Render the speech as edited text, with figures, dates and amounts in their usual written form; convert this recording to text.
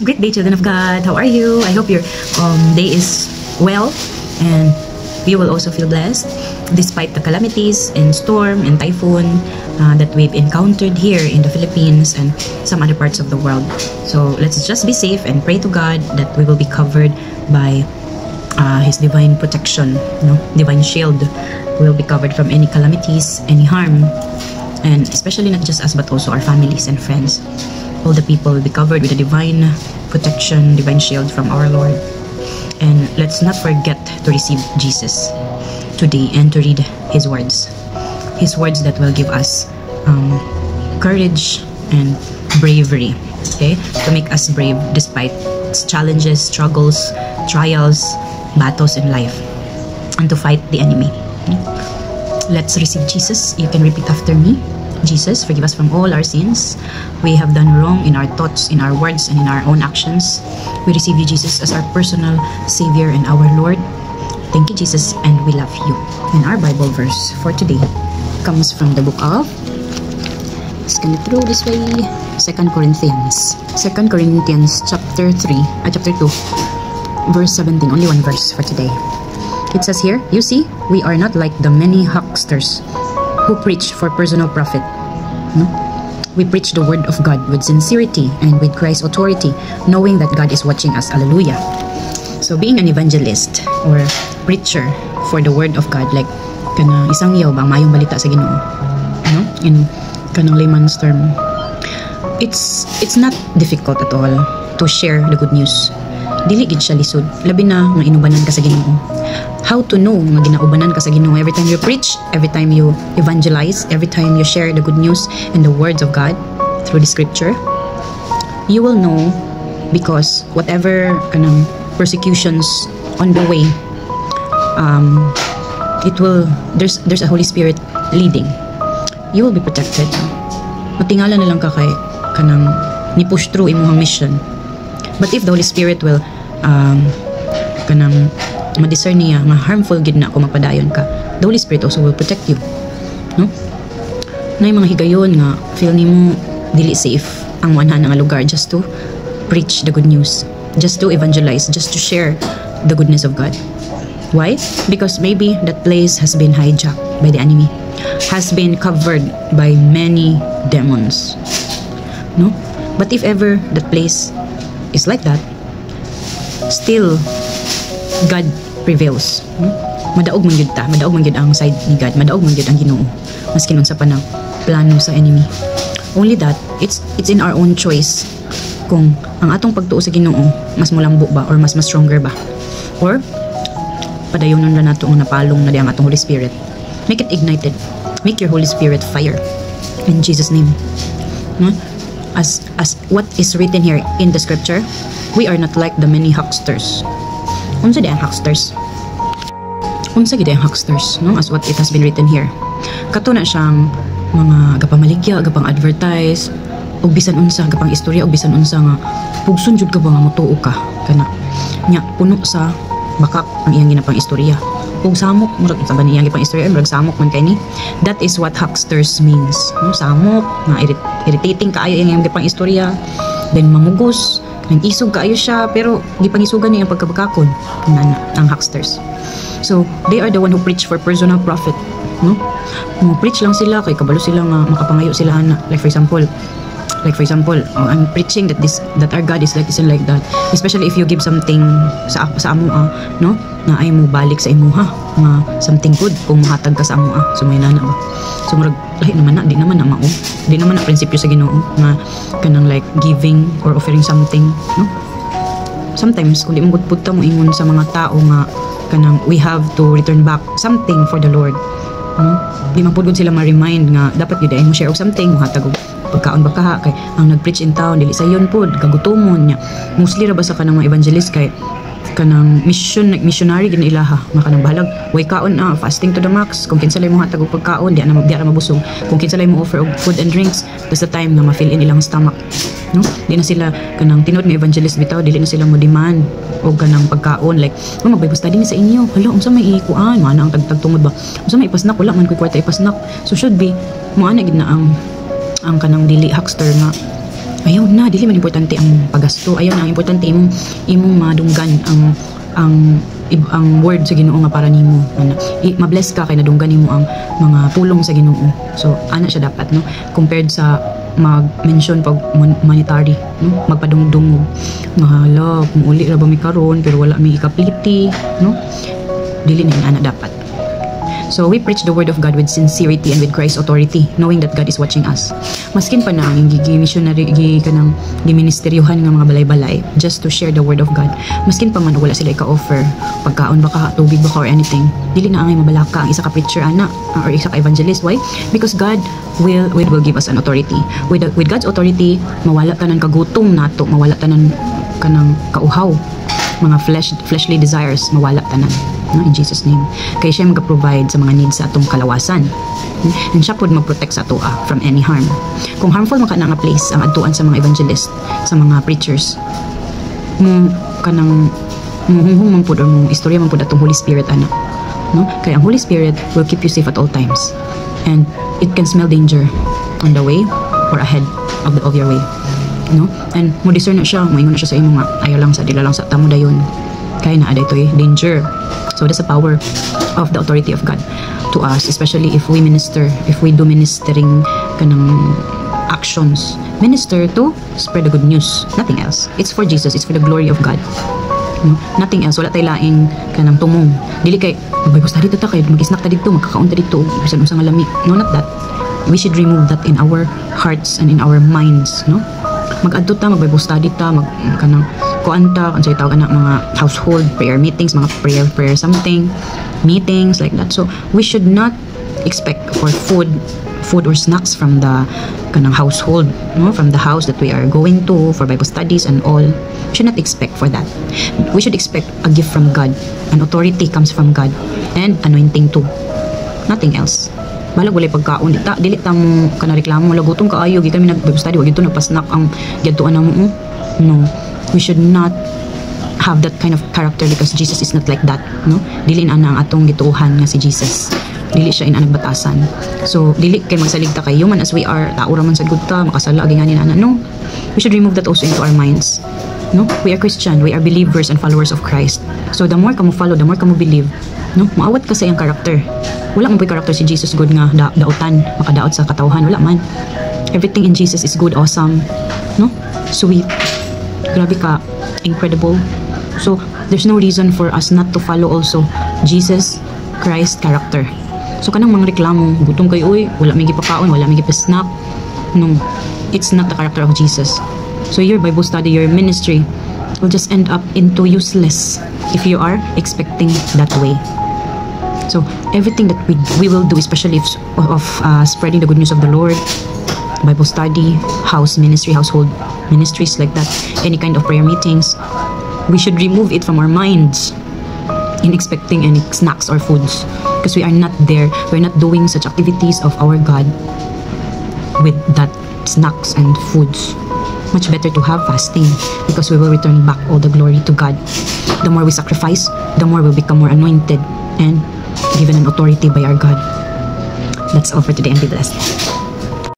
Great day, children of God. How are you? I hope your day is well and you will also feel blessed despite the calamities and storm and typhoon that we've encountered here in the Philippines and some other parts of the world. So let's just be safe and pray to God that we will be covered by His divine protection, divine shield. We will be covered from any calamities, any harm, and especially not just us but also our families and friends. All the people will be covered with a divine protection, divine shield from our Lord. And let's not forget to receive Jesus today and to read His words that will give us courage and bravery, okay, to make us brave despite challenges, struggles, trials, battles in life, and to fight the enemy. Let's receive Jesus. You can repeat after me. Jesus, forgive us from all our sins. We have done wrong in our thoughts, in our words, and in our own actions. We receive you, Jesus, as our personal Savior and our Lord. Thank you, Jesus, and we love you. And our Bible verse for today comes from the book of, let's go through this way, 2 Corinthians. 2 Corinthians chapter 2, verse 17. Only one verse for today. It says here, you see, we are not like the many hucksters who preach for personal profit. We preach the word of God with sincerity and with Christ's authority, knowing that God is watching us. Hallelujah. So being an evangelist or preacher for the word of God, like kana isang yaw bang mayong balita sa Ginoo, in kanang layman's term, it's not difficult at all to share the good news. Dili gid siya lisod, labi na nga inubanan ka sa Ginoo. How to know nga ginaubanan ka sa Ginoo? Every time you preach, every time you evangelize, every time you share the good news and the words of God through the scripture, you will know, because whatever kanang persecutions on the way, there's a Holy Spirit leading. You will be protected. Matingala na lang ka kay kanang ni-push through imong mission. But if the Holy Spirit will kanang ma-discern niya nga harmful gid na kung magpadayon ka, the Holy Spirit also will protect you. Na yung mga higayon nga feel nimo dili safe ang wanhan nga lugar just to preach the good news, just to evangelize, just to share the goodness of God. Why? Because maybe that place has been hijacked by the enemy, has been covered by many demons. But if ever that place is like that, still God prevails. Madaog man gyud ta, madaog man gyud ang side ni God, madaog man gyud ang Ginoo maski unsa pa nang plano sa enemy. Only that it's in our own choice kung ang atong pagtuo sa Ginoo mas mulambo ba or mas stronger ba, or padayonon ra nato ang napalong na di ang atong Holy Spirit. Make it ignited, make your Holy Spirit fire in Jesus name. As what is written here in the scripture, we are not like the many hucksters. Unsa di ang hucksters? Unsa gid ang hucksters, as what it has been written here. Kato na siyang mga gapamaligya, gapang advertise, og bisan unsa gapang istorya, og bisan unsa nga pugson jud ka ba nga motuo ka kana. Nya puno sa bakak ang iyang ginapang istorya. Ug samok murag sa ba niyang ginapang istorya, murag samok man kay ni. That is what hucksters means. Samok nga irritating kaayo iyang ginapang istorya, then mamugos, nag-isog kaayo siya pero gipangisugan niya ang pagkabakakon ang hucksters. So they are the one who preach for personal profit. Preach lang sila kay kabalo sila nga makapangayo sila ana. Like for example, I'm preaching that our God is like this and like that. Especially if you give something sa amo na ay mo balik sa imuha nga something good kung mahatag ka sa amo so may nana ba. So murag lahi naman na, di naman na mao. Di naman na prinsipyo sa Ginoo nga kanang like giving or offering something, Sometimes kung di mo gudpud mo ingon sa mga tao nga kanang we have to return back something for the Lord. Di man pud sila ma-remind nga dapat gyud ay mo share og something, muhatag og pagkaon ba kaha kay ang nag-preach in town dili sayon pud kagutomon nya. Mostly ra ba sa kanang mga evangelist kay kanang missionary gid ilaha nga kanang bahalag way kaon fasting to the max, kung kinsa lay mo hatag og pagkaon di na mabusog, kung kinsa lay mo offer og food and drinks that's the time nga ma-fill in ilang stomach. Di na sila kanang tinod nga evangelist bitaw, dili na sila mo demand og kanang pagkaon like mag-Bible study ni sa inyo, hala unsa may ikuan ana ang tagtungod ba, unsa may ipasnak, wala man koy kwarta ipasnak. So should be mo ana gid na ang kanang dili huckster nga ayaw na, dili man importante ang pagasto, ayaw na, ang importante imong madunggan ang word sa Ginoo nga para nimo, mabless ka kay nadunggan nimo ang mga pulong sa Ginoo. So ana siya dapat, no, compared sa mag-mention pag monetary, no, magpadungdungog nga hala uli ra ba mi karon pero wala mi ikapliti, no, dili na ana dapat. So we preach the word of God with sincerity and with Christ's authority, knowing that God is watching us. Maskin pa na ang gi-missionary kanang gi-ministeryohan nga mga balay-balay just to share the word of God. Maskin pa man wala sila ika-offer pagkaon baka tubig baka or anything. Dili na angay mabalaka ang isa ka preacher ana or isa ka evangelist. Why? Because God will give us an authority. With God's authority, mawala tanan kagutom nato, mawala tanan kanang kauhaw, mga fleshly desires mawala tanan, no, in Jesus name. Kaya siya mag-provide sa mga needs sa atong kalawasan, and siya pod mag-protect sa ato from any harm. Kung harmful man ka na nga place ang adtuan sa mga evangelist, sa mga preachers, kanang muhunghong man pod or istorya man pod atong Holy Spirit ana, no, kaya ang Holy Spirit will keep you safe at all times, and it can smell danger on the way or ahead of your way, no, and mo discern na siya, moingon na siya sa imo nga ayaw lang sa dila lang sa tamo dayon kaya na aday toy danger. So that's the power of the authority of God to us, especially if we do ministering kanang actions. Minister to spread the good news, nothing else. It's for Jesus, it's for the glory of God, no? Nothing else. Wala tay laing kanang tumong, dili kay magbasta dito ta kay mag-snack ta dito, magkakaon ta dito bisan unsa nga lami. No, not that. We should remove that in our hearts and in our minds, no. Mag-adto ta, mag-Bible study ta, kanang kuanta kung sa'yo tawag anak mga household prayer meetings, mga prayer something meetings like that. So we should not expect for food or snacks from the kanang household, no, from the house that we are going to for Bible studies and all. We should not expect for that. We should expect a gift from God. An authority comes from God, and anointing too, nothing else. Balag walay pagkaon dili ta mo kana reklamo wala gutom kaayo gikan mi nag-Bible study wag gyud nagpa-snack ang giadtuan namo. No, we should not have that kind of character because Jesus is not like that, no. Dili na ang atong gituohan nga si Jesus, dili siya inanag batasan. So dili kay magsaligta kay human as we are, tao ra man sad gud ta makasala ginganin ana. No, we should remove that also into our minds, no. We are Christian, we are believers and followers of Christ. So the more ka mo follow, the more ka mo believe, no, maawat ka sa iyang character. Wala mo karakter si Jesus good nga dautan makadaot sa katawhan, wala man. Everything in Jesus is good, awesome, no, sweet, grabe ka, incredible. So there's no reason for us not to follow also Jesus Christ character. So kanang mga reklamo gutom kay uy wala may gipakaon, wala may gipasnack, no, it's not the character of Jesus. So your Bible study, your ministry will just end up into useless if you are expecting that way. So everything that we will do, especially of spreading the good news of the Lord, Bible study, house ministry, household ministries like that, any kind of prayer meetings, we should remove it from our minds in expecting any snacks or foods, because we are not there. We're not doing such activities of our God with that snacks and foods. Much better to have fasting, because we will return back all the glory to God. The more we sacrifice, the more we'll become more anointed and given an authority by our God. That's all for today, and be blessed.